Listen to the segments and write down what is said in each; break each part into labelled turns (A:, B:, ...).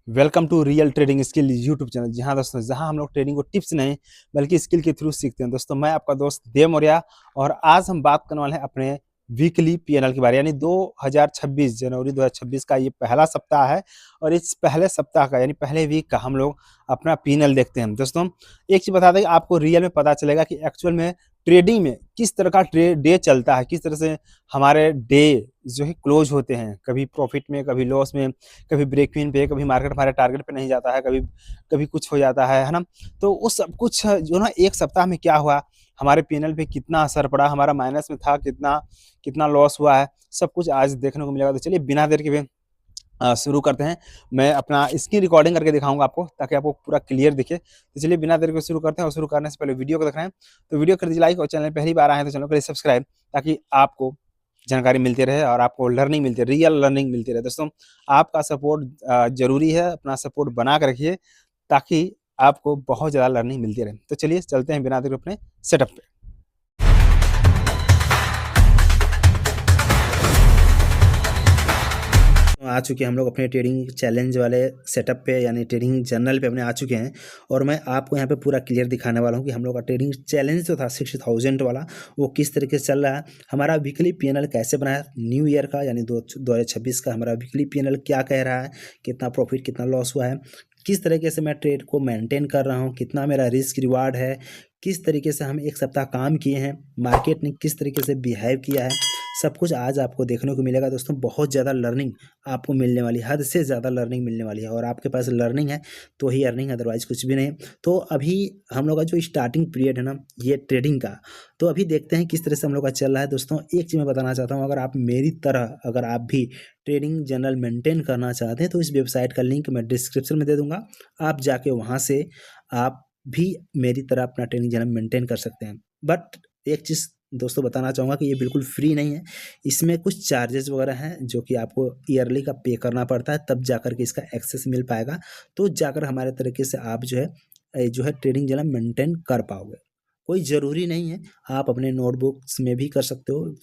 A: Welcome to real trading skill YouTube channel. जी हाँ दोस्तों, जहाँ हम लोग ट्रेडिंग को टिप्स नहीं बल्कि स्किल के थ्रू सीखते हैं। दोस्तों मैं आपका दोस्त देव मौर्य और आज हम बात करने वाले हैं अपने वीकली पीएनएल के बारे, यानी 2026 जनवरी 2026 का ये पहला सप्ताह है। और इस पहले सप्ताह का यानी पहले वीक का हम लोग अपना पीएनएल देखते हैं। दोस्तों एक चीज़ बता दें, आपको रियल में पता चलेगा कि एक्चुअल में ट्रेडिंग में किस तरह का डे चलता है, किस तरह से हमारे डे जो है क्लोज होते हैं, कभी प्रॉफिट में, कभी लॉस में, कभी ब्रेक इवन पे, कभी मार्केट हमारे टारगेट पे नहीं जाता है, कभी कभी कुछ हो जाता है ना। तो उस सब कुछ जो ना एक सप्ताह में क्या हुआ, हमारे पीएनएल पे कितना असर पड़ा, हमारा माइनस में था कितना, कितना लॉस हुआ है, सब कुछ आज देखने को मिलेगा। तो चलिए बिना देर के शुरू करते हैं। मैं अपना स्क्रीन रिकॉर्डिंग करके दिखाऊंगा आपको, ताकि आपको पूरा क्लियर दिखे। तो चलिए बिना देर के शुरू करते हैं। और शुरू करने से पहले वीडियो को देख रहे हैं तो वीडियो कर दीजिए लाइक, और चैनल पहली बार आए हैं तो चैनल को सब्सक्राइब, ताकि आपको जानकारी मिलती रहे और आपको लर्निंग मिलती रहे, रियल लर्निंग मिलती रहे। दोस्तों आपका सपोर्ट जरूरी है, अपना सपोर्ट बना कर रखिए ताकि आपको बहुत ज़्यादा लर्निंग मिलती रहे। तो चलिए चलते हैं बिना देर अपने सेटअप पे। आ चुके हैं हम लोग अपने ट्रेडिंग चैलेंज वाले सेटअप पे, यानी ट्रेडिंग जर्नल पे अपने आ चुके हैं। और मैं आपको यहाँ पे पूरा क्लियर दिखाने वाला हूँ कि हम लोग का ट्रेडिंग चैलेंज जो था 60,000 वाला, वो किस तरीके से चल रहा है, हमारा वीकली पीएनएल कैसे बनाया न्यू ईयर का, यानी 2026 का हमारा वीकली पीएनएल क्या कह रहा है, कितना प्रॉफिट कितना लॉस हुआ है, किस तरीके से मैं ट्रेड को मेंटेन कर रहा हूँ, कितना मेरा रिस्क रिवार्ड है, किस तरीके से हम एक सप्ताह काम किए हैं, मार्केट ने किस तरीके से बिहेव किया है, सब कुछ आज आपको देखने को मिलेगा। दोस्तों बहुत ज़्यादा लर्निंग आपको मिलने वाली है, हद से ज़्यादा लर्निंग मिलने वाली है। और आपके पास लर्निंग है तो ही अर्निंग, अदरवाइज कुछ भी नहीं। तो अभी हम लोग का जो स्टार्टिंग पीरियड है ना ये ट्रेडिंग का, तो अभी देखते हैं किस तरह से हम लोग का चल रहा है। दोस्तों एक चीज़ मैं बताना चाहता हूँ, अगर आप मेरी तरह अगर आप भी ट्रेडिंग जर्नल मेंटेन करना चाहते हैं तो इस वेबसाइट का लिंक मैं डिस्क्रिप्शन में दे दूंगा। आप जाके वहाँ से आप भी मेरी तरह अपना ट्रेडिंग जर्नल मेंटेन कर सकते हैं। बट एक चीज़ दोस्तों बताना चाहूँगा कि ये बिल्कुल फ्री नहीं है, इसमें कुछ चार्जेस वगैरह हैं जो कि आपको ईयरली का पे करना पड़ता है, तब जाकर के इसका एक्सेस मिल पाएगा। तो जाकर हमारे तरीके से आप जो है ट्रेडिंग जर्नल मेंटेन कर पाओगे। कोई ज़रूरी नहीं है, आप अपने नोटबुक्स में भी कर सकते हो।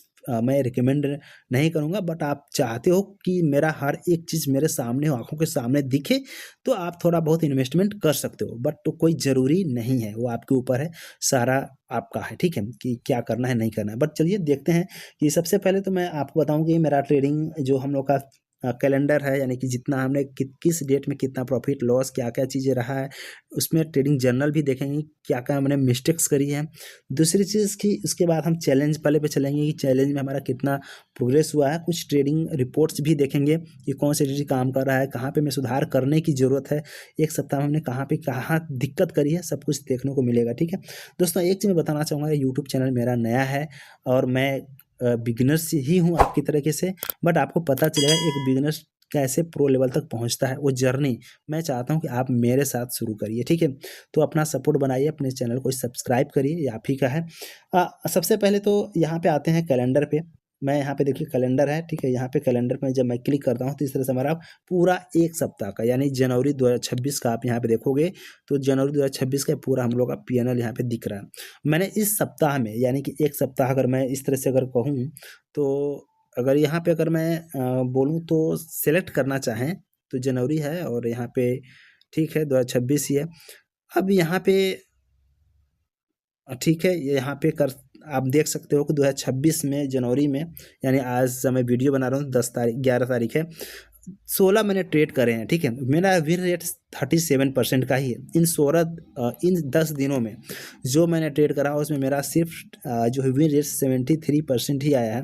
A: मैं रिकमेंड नहीं करूँगा, बट आप चाहते हो कि मेरा हर एक चीज़ मेरे सामने हो, आँखों के सामने दिखे, तो आप थोड़ा बहुत इन्वेस्टमेंट कर सकते हो। बट तो कोई ज़रूरी नहीं है, वो आपके ऊपर है, सारा आपका है, ठीक है, कि क्या करना है नहीं करना है। बट चलिए देखते हैं कि सबसे पहले तो मैं आपको बताऊँ कि मेरा ट्रेडिंग जो हम लोग का कैलेंडर है, यानी कि जितना हमने किस डेट में कितना प्रॉफिट लॉस क्या क्या चीज़ें रहा है, उसमें ट्रेडिंग जर्नल भी देखेंगे क्या क्या हमने मिस्टेक्स करी है। दूसरी चीज़ कि उसके बाद हम चैलेंज वाले पे चलेंगे कि चैलेंज में हमारा कितना प्रोग्रेस हुआ है। कुछ ट्रेडिंग रिपोर्ट्स भी देखेंगे कि कौन सी ट्रेडिंग काम कर रहा है, कहाँ पे मैं सुधार करने की ज़रूरत है, एक सप्ताह में हमने कहाँ पे कहाँ दिक्कत करी है, सब कुछ देखने को मिलेगा, ठीक है। दोस्तों एक चीज़ मैं बताना चाहूँगा, यूट्यूब चैनल मेरा नया है और मैं बिगिनर्स ही हूँ आपकी तरीके से, बट आपको पता चलेगा एक बिगिनर्स कैसे प्रो लेवल तक पहुंचता है, वो जर्नी मैं चाहता हूं कि आप मेरे साथ शुरू करिए, ठीक है। तो अपना सपोर्ट बनाइए, अपने चैनल को सब्सक्राइब करिए, ये आप ही का है। सबसे पहले तो यहाँ पे आते हैं कैलेंडर पे। मैं यहाँ पे देखिए कैलेंडर है, ठीक है, यहाँ पे कैलेंडर पे जब मैं क्लिक करता हूँ तो इस तरह से हमारा पूरा एक सप्ताह का यानी जनवरी 2026 का आप यहाँ पे देखोगे तो जनवरी 2026 का पूरा हम लोग का पीएनएल यहाँ पे दिख रहा है। मैंने इस सप्ताह में, यानी कि एक सप्ताह अगर मैं इस तरह से अगर कहूँ, तो अगर यहाँ पे अगर मैं बोलूँ तो सेलेक्ट करना चाहें तो जनवरी है और यहाँ पे ठीक है 2026 ही है। अब यहाँ पे ठीक है, यहाँ पे कर आप देख सकते हो कि 2026 में जनवरी में, यानी आज मैं वीडियो बना रहा हूँ 11 तारीख है, 16 मैंने ट्रेड करे हैं, ठीक है। मेरा विन रेट 37% का ही है। इन 10 दिनों में जो मैंने ट्रेड करा उसमें मेरा सिर्फ जो है विन रेट 73% ही आया है।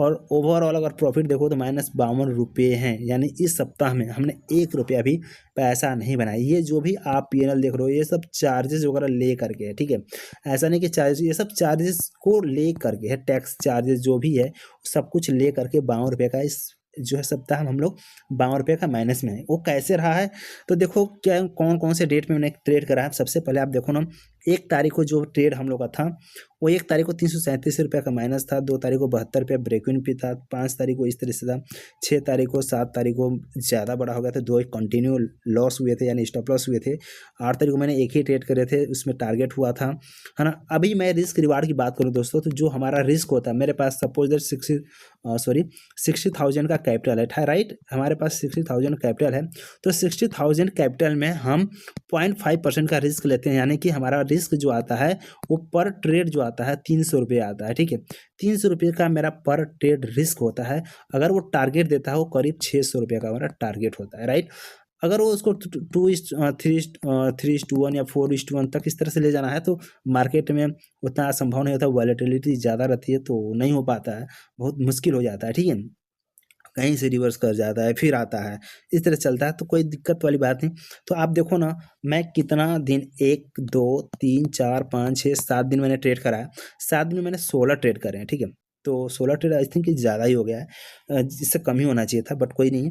A: और ओवरऑल अगर प्रॉफिट देखो तो -52 रुपये हैं, यानी इस सप्ताह में हमने 1 रुपया भी पैसा नहीं बनाया। ये जो भी आप पीएनएल देख रहे हो ये सब चार्जेस वगैरह ले करके है, ठीक है। ऐसा नहीं कि चार्जेस, ये सब चार्जेस को ले करके है, टैक्स चार्जेस जो भी है सब कुछ ले करके 52 रुपये का इस जो है सप्ताह हम लोग 52 रुपये का माइनस में है। वो कैसे रहा है तो देखो क्या कौन कौन से डेट में मैंने ट्रेड करा है। सबसे पहले आप देखो ना, 1 तारीख को जो ट्रेड हम लोग का था वो 1 तारीख को 337 रुपये का माइनस था, 2 तारीख को 72 रुपये ब्रेक इवन पे था, 5 तारीख को इस तरह से था, 6 तारीख को 7 तारीख को ज़्यादा बड़ा हो गया था, 2 कंटिन्यू लॉस हुए थे यानी स्टॉप लॉस हुए थे। 8 तारीख को मैंने एक ही ट्रेड करे थे, उसमें टारगेट हुआ था, है ना। अभी मैं रिस्क रिवार्ड की बात करूँ दोस्तों, तो जो हमारा रिस्क होता है, मेरे पास सपोज दैट 60,000 का कैपिटल है, राइट। हमारे पास 60,000 कैपिटल है, तो 60,000 कैपिटल में हम 0.5% का रिस्क लेते हैं, यानी कि हमारा रिस्क जो आता है वो पर ट्रेड जो आता है 300 रुपये आता है, ठीक है। 300 रुपये का मेरा पर ट्रेड रिस्क होता है। अगर वो टारगेट देता है वो करीब 600 रुपये का हमारा टारगेट होता है, राइट। अगर वो उसको 3:1 या 4:1 तक इस तरह से ले जाना है, तो मार्केट में उतना संभव नहीं होता, वॉलेटिलिटी ज़्यादा रहती है, तो नहीं हो पाता है, बहुत मुश्किल हो जाता है, ठीक है। कहीं से रिवर्स कर जाता है, फिर आता है, इस तरह चलता है, तो कोई दिक्कत वाली बात नहीं। तो आप देखो ना, मैं कितना दिन 1 2 3 4 5 6 7 दिन मैंने ट्रेड करा है। 7 दिन में मैंने 16 ट्रेड करे हैं, ठीक है। तो 16 ट्रेड आई थिंक ज़्यादा ही हो गया है, इससे कम ही होना चाहिए था, बट कोई नहीं।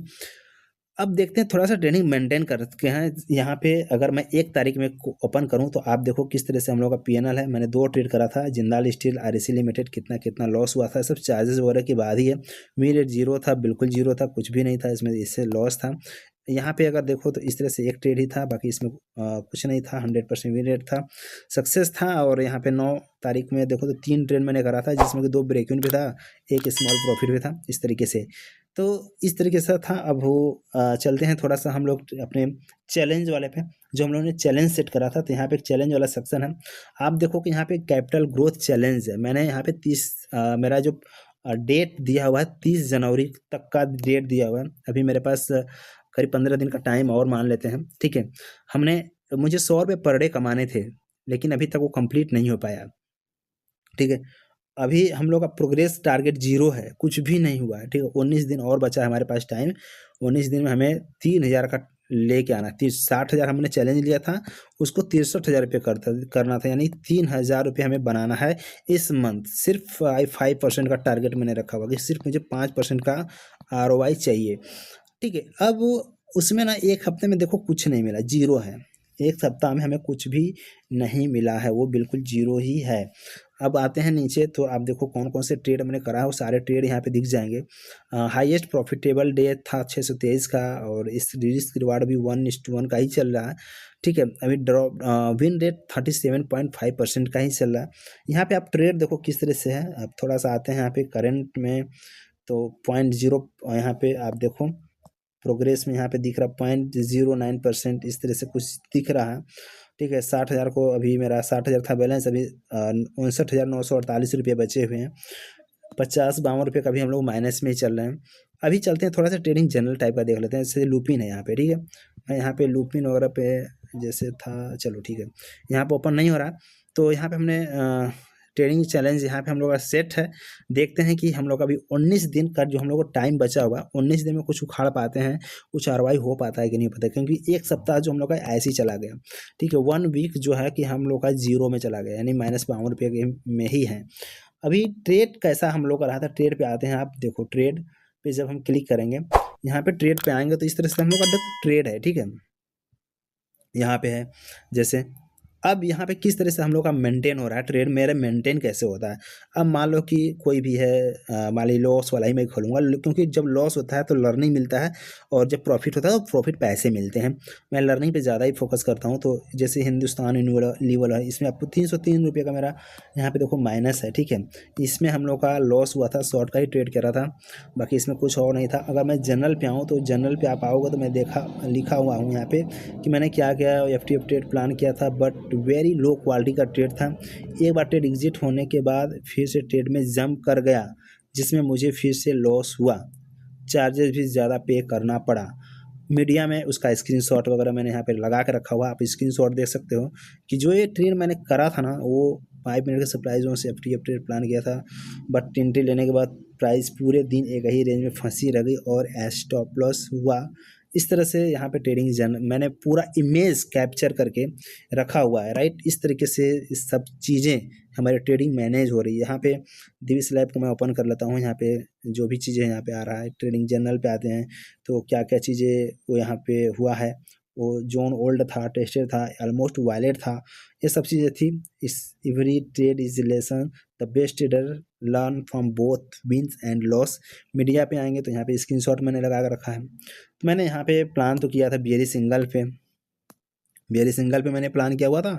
A: अब देखते हैं, थोड़ा-सा ट्रेडिंग मेंटेन करके हैं यहाँ पे। अगर मैं 1 तारीख में को ओपन करूँ, तो आप देखो किस तरह से हम लोग का पीएनएल है। मैंने 2 ट्रेड करा था, जिंदाल स्टील, आरईसी लिमिटेड, कितना लॉस हुआ था, सब चार्जेस वगैरह के बाद ही है। विन रेट 0 था, बिल्कुल 0 था, कुछ भी नहीं था इसमें, इससे लॉस था। यहाँ पे अगर देखो तो इस तरह से 1 ट्रेड ही था, बाकी इसमें कुछ नहीं था, 100% विन रेट था, सक्सेस था। और यहाँ पे 9 तारीख में देखो तो 3 ट्रेड मैंने करा था, जिसमें कि 2 ब्रेक इवन पे था, 1 स्मॉल प्रॉफिट भी था, इस तरीके से। तो इस तरीके से था। अब वो चलते हैं थोड़ा-सा हम लोग अपने चैलेंज वाले पे, जो हम लोगों ने चैलेंज सेट करा था, तो यहाँ पे एक चैलेंज वाला सेक्शन है। आप देखो कि यहाँ पे कैपिटल ग्रोथ चैलेंज है। मैंने यहाँ पे 30 मेरा जो डेट दिया हुआ है 30 जनवरी तक का डेट दिया हुआ है। अभी मेरे पास करीब 15 दिन का टाइम और मान लेते हैं, ठीक है। मुझे 100 रुपये पर डे कमाने थे, लेकिन अभी तक वो कंप्लीट नहीं हो पाया, ठीक है। अभी हम लोग का प्रोग्रेस टारगेट 0 है, कुछ भी नहीं हुआ है, ठीक है। 19 दिन और बचा है हमारे पास टाइम। 19 दिन में हमें 3,000 का लेके आना है। 60,000 हमने चैलेंज लिया था, उसको 63,000 रुपये करना था, यानी 3,000 रुपये हमें बनाना है इस मंथ। सिर्फ 5% का टारगेट मैंने रखा हुआ कि सिर्फ मुझे 5% का आरओआई चाहिए, ठीक है। अब उसमें ना 1 हफ्ते में देखो कुछ नहीं मिला, 0 है। 1 सप्ताह में हमें कुछ भी नहीं मिला है, वो बिल्कुल 0 ही है। अब आते हैं नीचे, तो आप देखो कौन-कौन से ट्रेड मैंने करा है, वो सारे ट्रेड यहाँ पे दिख जाएँगे। हाईएस्ट प्रॉफिटेबल डे था 623 का, और इस रिस्क रिवार्ड भी 1:1 का ही चल रहा है, ठीक है। अभी विन रेट 37.5% का ही चल रहा है। यहाँ पे आप ट्रेड देखो किस तरह से है। अब थोड़ा-सा आते हैं यहाँ पे करंट में, तो 0.0 यहाँ पे आप देखो प्रोग्रेस में यहाँ पे दिख रहा 0.09%, इस तरह से कुछ दिख रहा है, ठीक है। 60,000 को अभी मेरा 60,000 था बैलेंस, अभी 59,948 रुपये बचे हुए हैं। 50-52 रुपये का भी हम लोग माइनस में ही चल रहे हैं। अभी चलते हैं थोड़ा सा ट्रेडिंग जनरल टाइप का देख लेते हैं, जैसे लूपिन है यहाँ पे, ठीक है। मैं यहाँ पे लूपिन वगैरह पे जैसे था, चलो ठीक है, यहाँ पे ओपन नहीं हो रहा, तो यहाँ पे हमने ट्रेडिंग चैलेंज यहाँ पे हम लोग का सेट है। देखते हैं कि हम लोग अभी 19 दिन का जो हम लोग को टाइम बचा हुआ, 19 दिन में कुछ उखाड़ पाते हैं, कुछ आरवाई हो पाता है कि नहीं पता, क्योंकि 1 सप्ताह जो हम लोग का ऐसे ही चला गया, ठीक है। 1 वीक जो है कि हम लोग का 0 में चला गया, यानी -52 रुपये के में ही है। अभी ट्रेड कैसा हम लोग का रहा था, ट्रेड पे आते हैं। आप देखो ट्रेड पे जब हम क्लिक करेंगे, यहाँ पे ट्रेड पे आएंगे, तो इस तरह से हम लोग का ट्रेड है, ठीक है। यहाँ पे है जैसे, अब यहाँ पे किस तरह से हम लोग का मेंटेन हो रहा है ट्रेड, मेरा मेंटेन कैसे होता है। अब मान लो कि कोई भी है, मान ली लॉस वाला ही मैं खोलूँगा, क्योंकि जब लॉस होता है तो लर्निंग मिलता है, और जब प्रॉफिट होता है तो प्रॉफिट पैसे मिलते हैं। मैं लर्निंग पे ज़्यादा ही फोकस करता हूँ। तो जैसे हिंदुस्तान यूनिलीवर है, इसमें आपको 303 रुपये का मेरा यहाँ पे देखो माइनस है, ठीक है। इसमें हम लोग का लॉस हुआ था, शॉर्ट का ही ट्रेड करा था, बाकी इसमें कुछ और नहीं था। अगर मैं जनरल पे आऊँ, तो जनरल पे आप आओगे तो मैं लिखा हुआ हूँ यहाँ पे कि मैंने क्या किया, एफटीएफ ट्रेड प्लान किया था, बट वेरी लो क्वालिटी का ट्रेड था। एक बार ट्रेड एग्जिट होने के बाद फिर से ट्रेड में जंप कर गया, जिसमें मुझे फिर से लॉस हुआ, चार्जेस भी ज़्यादा पे करना पड़ा। मीडिया में उसका स्क्रीनशॉट वगैरह मैंने यहाँ पे लगा के रखा हुआ, आप स्क्रीनशॉट देख सकते हो कि जो ये ट्रेड मैंने करा था ना, वो 5 मिनट के सप्लाई जोन से एफटीएफ ट्रेड प्लान किया था, बट एंट्री लेने के बाद प्राइस पूरे दिन एक ही रेंज में फंसी रह गई और स्टॉप लॉस हुआ। इस तरह से यहाँ पे ट्रेडिंग मैंने पूरा इमेज कैप्चर करके रखा हुआ है, राइट। इस तरीके से इस सब चीज़ें हमारे ट्रेडिंग मैनेज हो रही है। यहाँ पे दिविस लैब को मैं ओपन कर लेता हूँ। यहाँ पे जो भी चीज़ें यहाँ पे आ रहा है, ट्रेडिंग जर्नल पे आते हैं, तो क्या क्या चीज़ें वो यहाँ पे हुआ है वो जोन ओल्ड था, टेस्टेड था, ऑलमोस्ट वायलेट था, ये सब चीज़ें थी। इस every trade is lesson, the best trader learn from both wins and loss. Media पे आएंगे तो यहाँ पे स्क्रीनशॉट मैंने लगा कर रखा है। तो मैंने यहाँ पे प्लान तो किया था बियरी सिंगल पे, बियरी सिंगल पे मैंने प्लान किया हुआ था,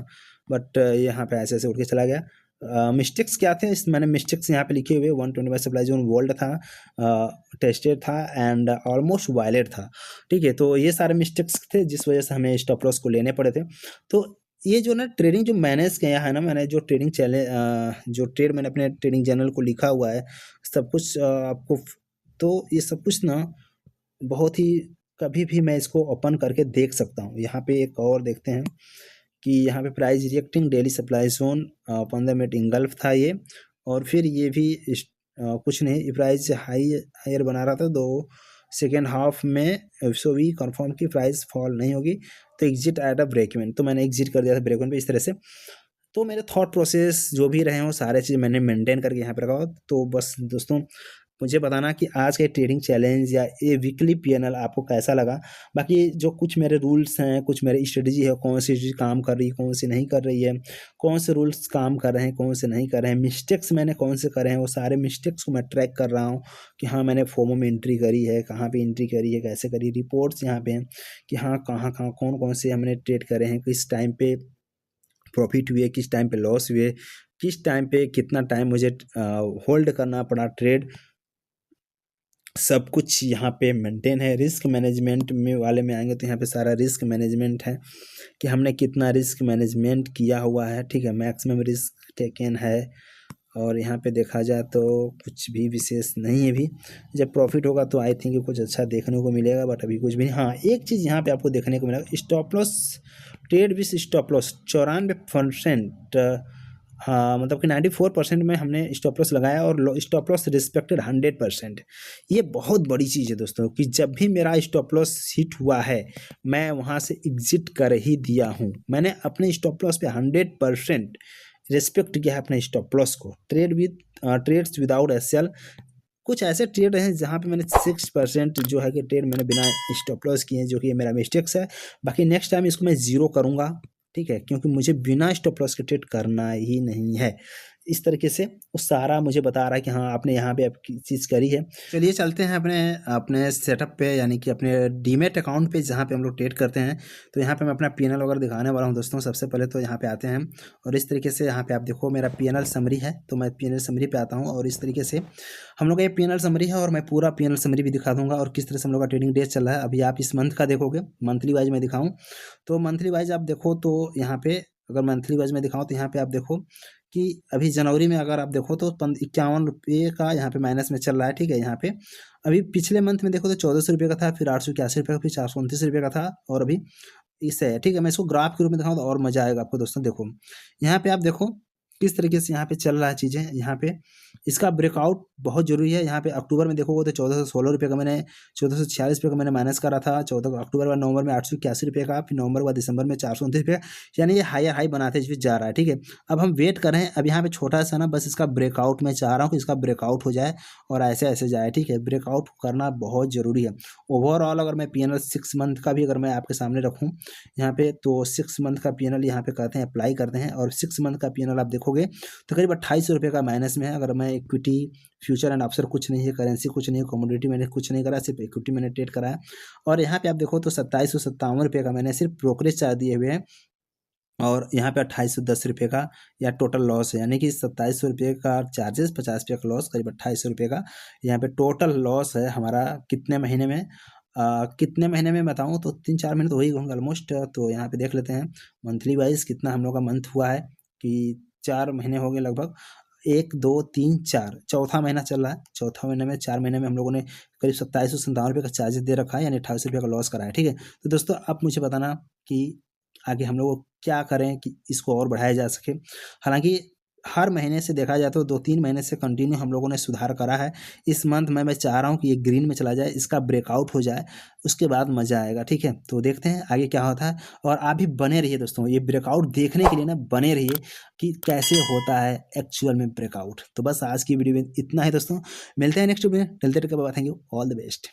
A: बट यहाँ पे ऐसे ऐसे उठ के चला गया। मिस्टेक्स क्या थे, इस मैंने मिस्टेक्स यहाँ पे लिखे हुए, 125 सप्लाई जोन वोल्ड था, टेस्टेड था एंड ऑलमोस्ट वायलेट था। ठीक है, तो ये सारे मिस्टेक्स थे जिस वजह से हमें स्टॉप लॉस को लेने पड़े थे। तो ये जो ना ट्रेडिंग जो मैनेज किया है ना, मैंने जो ट्रेडिंग जो ट्रेड मैंने अपने ट्रेडिंग जर्नल को लिखा हुआ है सब कुछ आपको, तो ये सब कुछ ना बहुत ही, कभी भी मैं इसको ओपन करके देख सकता हूँ। यहाँ पे एक और देखते हैं कि यहाँ पे price reacting daily supply zone 15 minute engulf था ये, और फिर ये भी कुछ नहीं, प्राइस हायर बना रहा था, दो सेकेंड हाफ में सो भी कंफर्म की प्राइस फॉल नहीं होगी, तो exit at a break even, तो मैंने एग्जिट कर दिया था ब्रेक इवन पे इस तरह से। तो मेरे थॉट प्रोसेस जो भी रहे हों सारे चीज़ मैंने मेंटेन करके यहाँ पे रखा हो। तो बस दोस्तों मुझे बताना कि आज के ट्रेडिंग चैलेंज या ये वीकली पीएनएल आपको कैसा लगा। बाकी जो कुछ मेरे रूल्स हैं, कुछ मेरे स्ट्रेटजी है, कौन सी चीज़ काम कर रही है, कौन सी नहीं कर रही है, कौन से रूल्स काम कर रहे हैं, कौन से नहीं कर रहे हैं, मिस्टेक्स मैंने कौन से करे हैं, वो सारे मिस्टेक्स को मैं ट्रैक कर रहा हूँ कि हाँ मैंने फोमो में एंट्री करी है, कहाँ पे एंट्री करी है, कैसे करी, रिपोर्ट्स यहाँ पे हैं कि हाँ कहाँ कहाँ कौन कौन से हमने ट्रेड करे हैं, किस टाइम पे प्रॉफिट हुए, किस टाइम पे लॉस हुए, किस टाइम पे कितना टाइम मुझे होल्ड करना पड़ा ट्रेड, सब कुछ यहाँ पे मेंटेन है। रिस्क मैनेजमेंट में वाले में आएंगे तो यहाँ पे सारा रिस्क मैनेजमेंट है कि हमने कितना रिस्क मैनेजमेंट किया हुआ है। ठीक है, मैक्सिमम रिस्क टेकन है, और यहाँ पे देखा जाए तो कुछ भी विशेष नहीं है भी। जब प्रॉफिट होगा तो आई थिंक कुछ अच्छा देखने को मिलेगा, बट अभी कुछ भी नहीं। हाँ, एक चीज़ यहाँ पे आपको देखने को मिलेगा, stop loss trade with stop loss 94%, हाँ मतलब कि 94% में हमने स्टॉप लॉस लगाया और स्टॉप लॉस रिस्पेक्टेड 100%। ये बहुत बड़ी चीज़ है दोस्तों कि जब भी मेरा स्टॉप लॉस हिट हुआ है मैं वहाँ से एग्जिट कर ही दिया हूँ। मैंने अपने स्टॉप लॉस पे 100% रिस्पेक्ट किया है अपने स्टॉप लॉस को। ट्रेड्स विदाउट एसएल, कुछ ऐसे ट्रेड हैं जहाँ पे मैंने 6% जो है कि ट्रेड मैंने बिना स्टॉप लॉस किए हैं, जो कि ये मेरा मिस्टेक्स है। बाकी नेक्स्ट टाइम इसको मैं ज़ीरो करूँगा, ठीक है, क्योंकि मुझे बिना स्टॉप लॉस के ट्रेड करना ही नहीं है। इस तरीके से वो सारा मुझे बता रहा है कि हाँ आपने यहाँ पे आपकी चीज़ करी है। चलिए चलते हैं अपने अपने सेटअप पे, यानी कि अपने डीमेट अकाउंट पे जहाँ पे हम लोग ट्रेड करते हैं। तो यहाँ पे मैं अपना पीएनएल वगैरह दिखाने वाला हूँ दोस्तों। सबसे पहले तो यहाँ पे आते हैं और इस तरीके से यहाँ पे आप देखो मेरा पीएनएल समरी है, तो मैं पीएनएल समरी पे आता हूँ और इस तरीके से हम लोग का ये पीएनएल समरी है और मैं पूरा पीएनएल समरी भी दिखा दूंगा और किस तरह से हम लोग का ट्रेडिंग डे चल रहा है। अभी आप इस मंथ का देखोगे, मंथली वाइज मैं दिखाऊँ तो मंथली वाइज आप देखो तो यहाँ पे अगर मंथली वाइज में दिखाऊँ तो यहाँ पे आप देखो कि अभी जनवरी में अगर आप देखो तो 51 रुपये का यहाँ पे माइनस में चल रहा है। ठीक है, यहाँ पे अभी पिछले मंथ में देखो तो 1400 रुपये का था, फिर 881 रुपये का, फिर 429 रुपये का था और अभी इससे है। ठीक है, मैं इसको ग्राफ के रूप में दिखाऊँ तो और मजा आएगा आपको दोस्तों। देखो यहाँ पे आप देखो किस तरीके से यहाँ पे चल रहा है चीज़ें। यहाँ पे इसका ब्रेकआउट बहुत जरूरी है। यहाँ पे अक्टूबर में देखोगे तो 1416 रुपये का मैंने 1446 रुपये का मैंने माइनस करा था। 14 अक्टूबर व नवंबर में 881 रुपये का, फिर नवंबर व दिसंबर में 429 रुपये, यानी ये हायर हाई बनाते हुए जा रहा है। ठीक है, अब हम वेट कर रहे हैं। अब यहाँ पे छोटा सा ना बस इसका ब्रेकआउट मैं चाह रहा हूँ कि इसका ब्रेकआउट हो जाए और ऐसे ऐसे जाए। ठीक है, ब्रेकआउट करना बहुत ज़रूरी है। ओवरऑल अगर मैं पीएनएल 6 मंथ का भी अगर मैं आपके सामने रखूँ यहाँ पे, तो 6 मंथ का पीएनएल यहाँ पे करते हैं, अप्लाई करते हैं और 6 मंथ का पीएनएल आप देखोगे तो करीब 2800 रुपये का माइनस में है। अगर मैं इक्विटी फ्यूचर एंड ऑप्शन कुछ नहीं है, करेंसी कुछ नहीं है, कमोडिटी मैंने कुछ नहीं करा, सिर्फ इक्विटी मैंने ट्रेड करा है। और यहाँ पे आप देखो तो 2757 रुपये का मैंने सिर्फ ब्रोकरेज चार्ज दिए हुए हैं और यहाँ पे 2810 रुपये का या टोटल लॉस है, यानी कि 2700 रुपये का चार्जेस, 50 रुपये का लॉस, करीब 2800 रुपये का यहाँ पे टोटल लॉस है हमारा। कितने महीने में कितने महीने में बताऊँ तो 3-4 महीने तो हो ही होंगे ऑलमोस्ट। तो यहाँ पे देख लेते हैं मंथली वाइज कितना हम लोग का मंथ हुआ है कि 4 महीने हो गए लगभग, 1 2 3 4, चौथा महीना चल रहा है। चौथा महीने में 4 महीने में हम लोगों ने करीब 2757 रुपये का चार्जेस दे रखा है, यानी 28 रुपये का लॉस करा है। ठीक है, तो दोस्तों आप मुझे बताना कि आगे हम लोग क्या करें कि इसको और बढ़ाया जा सके। हालांकि हर महीने से देखा जाए तो 2-3 महीने से कंटिन्यू हम लोगों ने सुधार करा है। इस मंथ में मैं चाह रहा हूँ कि ये ग्रीन में चला जाए, इसका ब्रेकआउट हो जाए, उसके बाद मज़ा आएगा। ठीक है, तो देखते हैं आगे क्या होता है और आप भी बने रहिए दोस्तों, ये ब्रेकआउट देखने के लिए ना बने रहिए कि कैसे होता है एक्चुअल में ब्रेकआउट। तो बस आज की वीडियो में इतना है दोस्तों, मिलते हैं नेक्स्ट वीडियो में। Thank you, all the best.